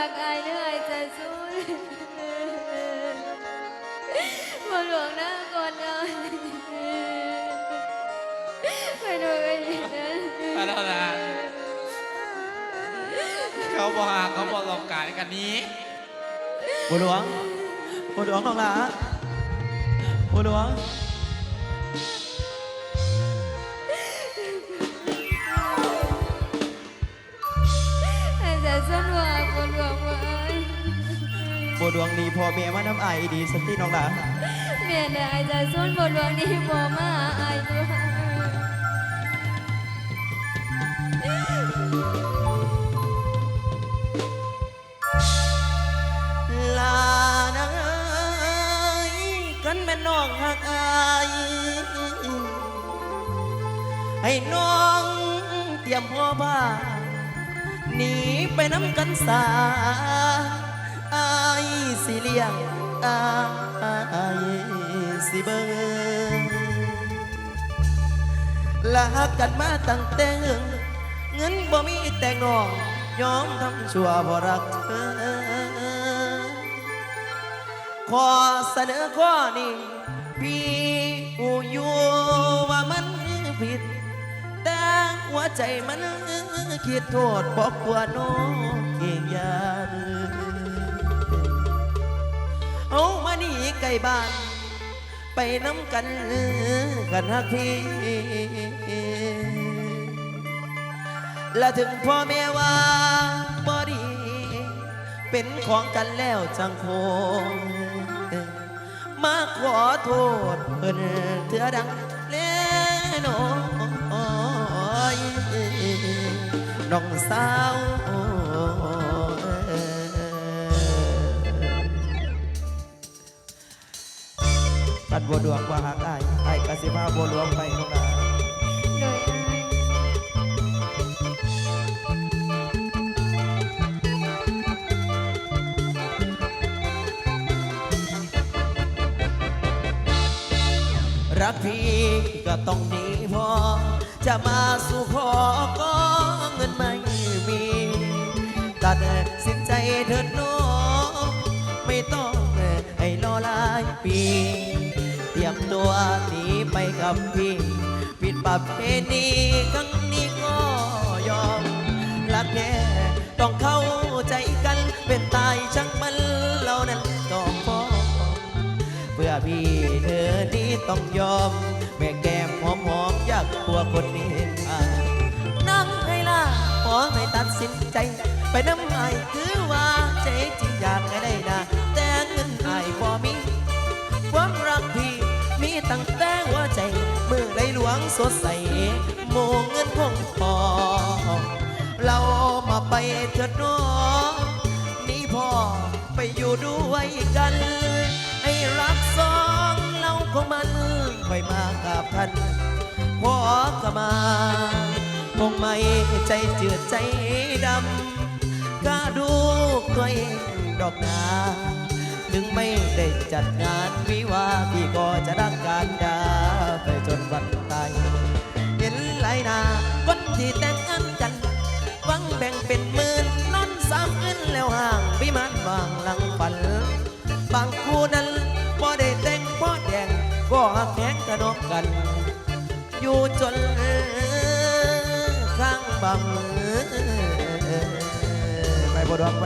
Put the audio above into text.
กอายเนื้อจะสู้บัวหลวงนะก่อนนะไปดูกันอีกนะ ไปแล้วนะเขาบอกหาเขาบอกหลอกการกันนี้ บัวหลวงบัวหลวงน้องหลาบัวหลวงอาจจะส้นว่าบัวหลวงว่า บัวหลวงนี่พ่อแม่มาน้ำไอดีสติน้องหลา แม่เนี่ยอาจจะส้นบัวหลวงนี่บ่มาอายด้วย ลานายกันแม่น้องหักอายให้น้องเตรียมพ่อบ้านหนีไปน้ำกันสาอายสิเลี้ยงอายสิเบิ่งลากันมาตั้งแต่เงินบ่มีแต่งน้องยอมทำชั่วเพราะรักเธอขอเสนอข้อนี้พี่หูอยู่ว่ามันผิดแต่หัวใจมันคิดโทษบอกว่าน้องเก่งยานเอามานี่ไกลบ้านไปน้ำกันกันฮักพี่และถึงพ่อแม่ว่าบ่ดีเป็นของกันแล้วจังคงมาขอโทษเพิ่นเถื่อดังเล่นอยน้องสาวปัดบัวดวงว่าหากไอ้กสิมาบัวหลวงไปน้องดา โดยอาย รักพี่ก็ต้องหนีพอจะมาสู่ขอก็เงินไม่มีตัดสินใจเถิดน้องไม่ต้องให้รอหลายปีเตรียมตัวหนีไปกับพี่ผิดประเพณีครั้งนี้ก็ยอมรักแค่ต้องเข้าใจกันเป็นตายช่างมันเรานั้นต้องฟ้องเพื่อพี่เธอนี้ต้องยอมแม่แก้มหอมๆอยากกลัวคนนี้เห็นอ่านั่งให้ล่ะขอให้ตัดสินใจไปน้ำไอคือว่าใจจริงอยากให้ได้นะแต่เงินไอพอมีความรักพี่มีตั้งแต่หัวใจมือได้หลวงสดใสโมเงินคงพอเรามาไปเถิดน้องนี่พ่อไปอยู่ด้วยกันให้รักสองเราของมันค่อยมากับท่านพ่อก็มาคงไม่ใจจืดใจดำก็ดูตัวเองดอกนาถึงไม่ได้จัดงานวิวาพี่ก็จะรักการดาไปจนวันตายเห็นหลายนาคนที่แต่งงานกันหวังแบ่งเป็นหมื่นนอนสามคืนแล้วห่างวิมานบางหลังฝันบางคู่นั้นพอได้แต่งพอแดงก็หักแข้งกระนกกัน อยู่จนข้างบังไปบดวงไป